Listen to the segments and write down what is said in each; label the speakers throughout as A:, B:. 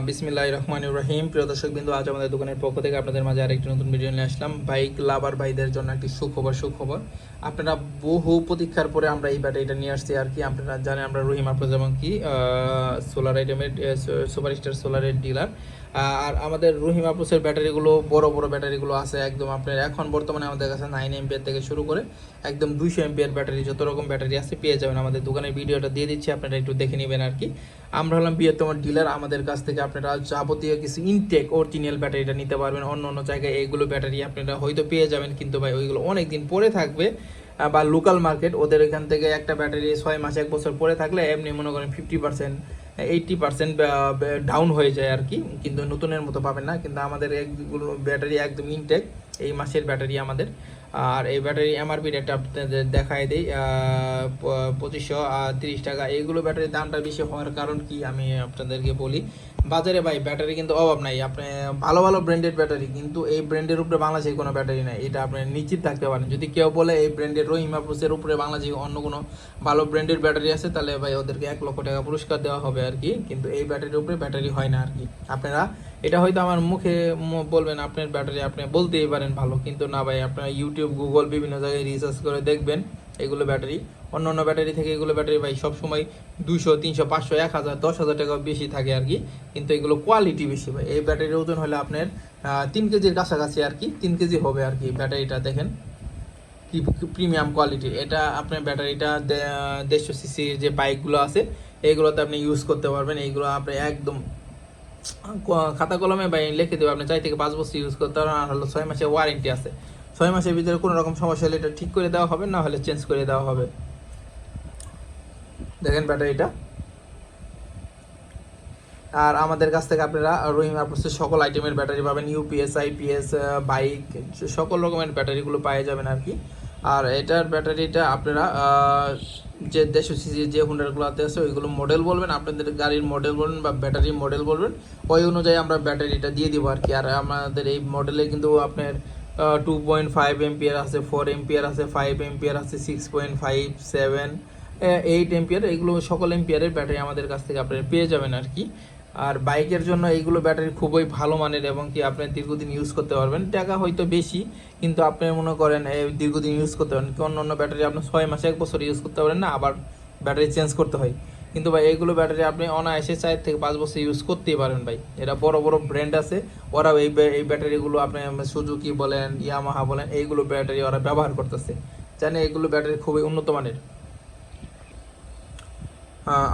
A: বিসমিল্লাহির রহমানির রহিম। প্রিয় দর্শকবৃন্দ, আজ আমাদের দোকানের পক্ষ থেকে আপনাদের মাঝে আরেকটি নতুন ভিডিও নিয়ে আসলাম। বাইক লাভার ভাইদের জন্য একটি সুখবর। আপনারা বহু প্রতীক্ষার পরে আমরা এই ব্যাটারিটা নিয়ে আসছি আর কি। আপনারা জানেন আমরা রহিম আপ্রোজ এবং কি সোলার আইটেমের সুপারস্টার সোলারের ডিলার। আর আমাদের রহিম আপ্রোসের ব্যাটারিগুলো বড় ব্যাটারিগুলো আছে একদম আপনার এখন বর্তমানে আমাদের কাছে 9 এমপিয়ার থেকে শুরু করে একদম 200 এমপিয়ার ব্যাটারি, যত রকম ব্যাটারি আছে পেয়ে যাবেন আমাদের দোকানের। ভিডিওটা দিয়ে দিচ্ছি, আপনারা একটু দেখে নেবেন আর কি। আমরা হলাম বৃহত্তম ডিলার। আমাদের কাছ থেকে আপনারা যাবতীয় কিছু ইনটেক অরিজিনাল ব্যাটারিটা নিতে পারবেন। অন্য জায়গায় এইগুলো ব্যাটারি আপনারা হয়তো পেয়ে যাবেন, কিন্তু ভাই ওইগুলো অনেক দিন পরে থাকবে। বা লোকাল মার্কেট ওদের এখান থেকে একটা ব্যাটারি 6 মাস 1 বছর পরে থাকলে এমনি মনে করেন 50% 80% ডাউন হয়ে যায় আর কি, কিন্তু নতুনের মতো পাবেন না। কিন্তু আমাদের একগুলো ব্যাটারি একদম ইনটেক, এই মাসের ব্যাটারি আমাদের। আর এই ব্যাটারি এমআরপি রেটটা আপনাদের দেখায় দিই 2530 টাকা। এইগুলো ব্যাটারির দামটা বেশি হওয়ার কারণ কি আমি আপনাদেরকে বলি। বাজারে ভাই ব্যাটারি কিন্তু অভাব নাই, আপনি ভালো ব্র্যান্ডেড ব্যাটারি, কিন্তু এই ব্র্যান্ডের উপরে বাংলাদেশে কোনো ব্যাটারি নাই, এটা আপনি নিশ্চিত থাকতে পারেন। যদি কেউ বলে এই ব্র্যান্ডের রহিম আপ্রোসের উপরে বাংলাদেশে অন্য কোনো ভালো ব্র্যান্ডের ব্যাটারি আছে, তাহলে ভাই ওদেরকে 1 লক্ষ টাকা পুরস্কার দেওয়া হবে আর কি। কিন্তু এই ব্যাটারির উপরে ব্যাটারি হয় না আর কি। আপনারা এটা হয়তো আমার মুখে বলবেন আপনার ব্যাটারি, আপনি বলতেই পারেন ভালো, কিন্তু না ভাই, আপনারা ইউটিউব গুগল বিভিন্ন জায়গায় রিসার্চ করে দেখবেন এগুলো ব্যাটারি অন্য ব্যাটারি থেকে এগুলো ব্যাটারি ভাই সবসময় 200 300 500 1000 10,000 টাকা বেশি থাকে আর কি। কিন্তু এগুলো কোয়ালিটি বেশি ভাই। এই ব্যাটারির ওজন হলে আপনার 3 কেজির কাছাকাছি আর কি, 3 কেজি হবে আর কি। ব্যাটারিটা দেখেন কি প্রিমিয়াম কোয়ালিটি। এটা আপনার ব্যাটারিটা 150 সিসি যে বাইকগুলো আছে এইগুলোতে আপনি ইউজ করতে পারবেন। এইগুলো আপনি একদম খাতা কলমে বা লিখে দেবে, আপনি 4 থেকে 5 বছর ইউজ করতে পারবেন। আর হলো 6 মাসের ওয়ারেন্টি আছে। 6 মাসের ভিতরে কোনো রকম সমস্যা হলে এটা ঠিক করে দেওয়া হবে, না হলে চেঞ্জ করে দেওয়া হবে। দেখেন ব্যাটারিটা। আর আমাদের কাছ থেকে আপনারা রহিম আপ্রোসের সকল আইটেমের ব্যাটারি পাবেন, ইউপিএস আইপিএস বাইক সকল রকমের ব্যাটারিগুলো পাওয়া যাবেন আর কি। আর এটার ব্যাটারিটা আপনারা যে 150 সিসি যে হুন্ডারগুলোতে আছে ওইগুলো মডেল বলবেন, আপনাদের গাড়ির মডেল বলবেন বা ব্যাটারির মডেল বলবেন, ওই অনুযায়ী আমরা ব্যাটারিটা দিয়ে দিব আর কি। আর আমাদের এই মডেলে কিন্তু আপনার 2.5 এমপিয়ার আছে, 4 এমপিয়ার আছে, 5 এমপিয়ার আছে, 6.5 7 8 এমপিয়ার, এগুলো সকল এমপিয়ারের ব্যাটারি আমাদের কাছ থেকে আপনারা পেয়ে যাবেন আর কি। আর বাইকের জন্য এইগুলো ব্যাটারি খুবই ভালো মানের এবং কি আপনি দীর্ঘদিন ইউজ করতে পারবেন। টাকা হয়তো বেশি, কিন্তু আপনি মনে করেন দীর্ঘদিন ইউজ করতে পারেন। অন্য ব্যাটারি আপনি 6 মাস 1 বছর ইউজ করতে পারেন না, আবার ব্যাটারি চেঞ্জ করতে হয়। কিন্তু ভাই এইগুলো ব্যাটারি আপনি অনায়াসে 4 থেকে 5 বছর ইউজ করতেই পারেন ভাই। এরা বড় ব্র্যান্ড আছে, ওরা এই ব্যাটারিগুলো আপনি সুজুকি বলেন ইয়ামাহা বলেন এইগুলো ব্যাটারি ওরা ব্যবহার করতেছে, জানে এগুলো ব্যাটারি খুবই উন্নত মানের।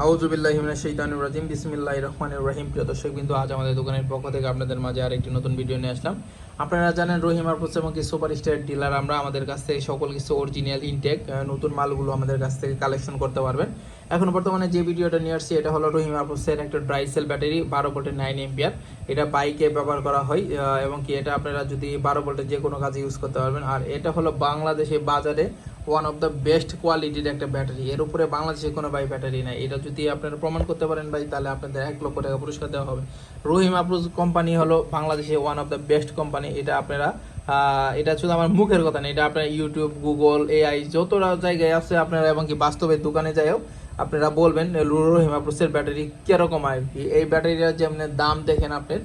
A: আউযুবিল্লাহি মিনাশ শাইতানির রাজিম। বিসমিল্লাহির রহমানির রহিম। প্রিয় দর্শকবৃন্দ, আজ আমাদের দোকানের পক্ষ থেকে আপনাদের মাঝে আরেকটি নতুন ভিডিও নিয়ে আসলাম। আপনারা জানেন রহিম আপ্রোস এবং কি সুপারস্টার ডিলার আমরা। আমাদের কাছ থেকে সকল কিছু অরিজিনাল ইনটেক নতুন মালগুলো আমাদের কাছ থেকে কালেকশন করতে পারবেন। এখন বর্তমানে যে ভিডিওটা নিয়ে আসছি এটা হলো রহিম আপ্রোসের একটা ড্রাই সেল ব্যাটারি 12 ভোল্টের 9 এমপিয়ার। এটা বাইকে ব্যবহার করা হয় এবং কি এটা আপনারা যদি 12 ভোল্টের যে কোনো কাজে ইউজ করতে পারবেন। আর এটা হলো বাংলাদেশে বাজারে ওয়ান অফ দ্য বেস্ট কোয়ালিটির একটা ব্যাটারি। এর উপরে বাংলাদেশে কোনো ভাই ব্যাটারি নাই। এটা যদি আপনারা প্রমাণ করতে পারেন ভাই, তাহলে আপনাদের 1 লক্ষ টাকা পুরস্কার দেওয়া হবে। রহিম আপ্রোস কোম্পানি হলো বাংলাদেশে one of the best company. এটা আপনারা এটা শুধু আমার মুখের কথা না, এটা আপনার ইউটিউব গুগল এআই যতটা জায়গায় আছে আপনারা এবং কি বাস্তবে দোকানে যাইও আপনারা বলবেন রহিম আপ্রোসের ব্যাটারি কীরকম আর কি। এই ব্যাটারিটার যেমন দাম দেখেন আপনার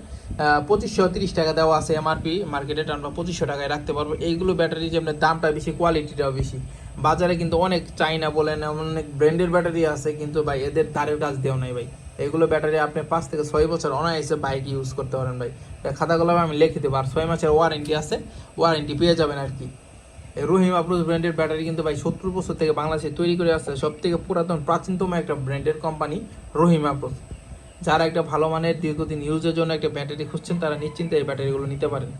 A: 2530 টাকা দেওয়া আছে এমআরপি, মার্কেটে আমরা 2500 টাকায় রাখতে পারবো। এইগুলো ব্যাটারি যেমন দামটা বেশি, কোয়ালিটিটাও বেশি। বাজারে কিন্তু অনেক চাইনা বলেন অনেক ব্র্যান্ডের ব্যাটারি আছে, কিন্তু ভাই এদের তারের কাজ দেওয়া নাই ভাই। এইগুলো ব্যাটারি আপনি 5 থেকে 6 বছর অনায়াসে বাইক ইউজ করতে পারেন ভাই। খাতাগুলো আমি লিখে দেবো। আর 6 মাসের ওয়ারেন্টি আছে, ওয়ারেন্টি পেয়ে যাবেন আর কি। রহিম আপ্রোস ব্র্যান্ডের ব্যাটারি কিন্তু ভাই 70 বছর থেকে বাংলাদেশে তৈরি করে আসছে। সব থেকে পুরাতন প্রাচীনতম একটা ব্র্যান্ডের কোম্পানি রহিম আপ্রোস। যারা একটা ভালো মানের দীর্ঘদিন ইউজের জন্য একটা ব্যাটারি খুঁজছেন তারা নিশ্চিন্তে এই ব্যাটারিগুলো নিতে পারেন।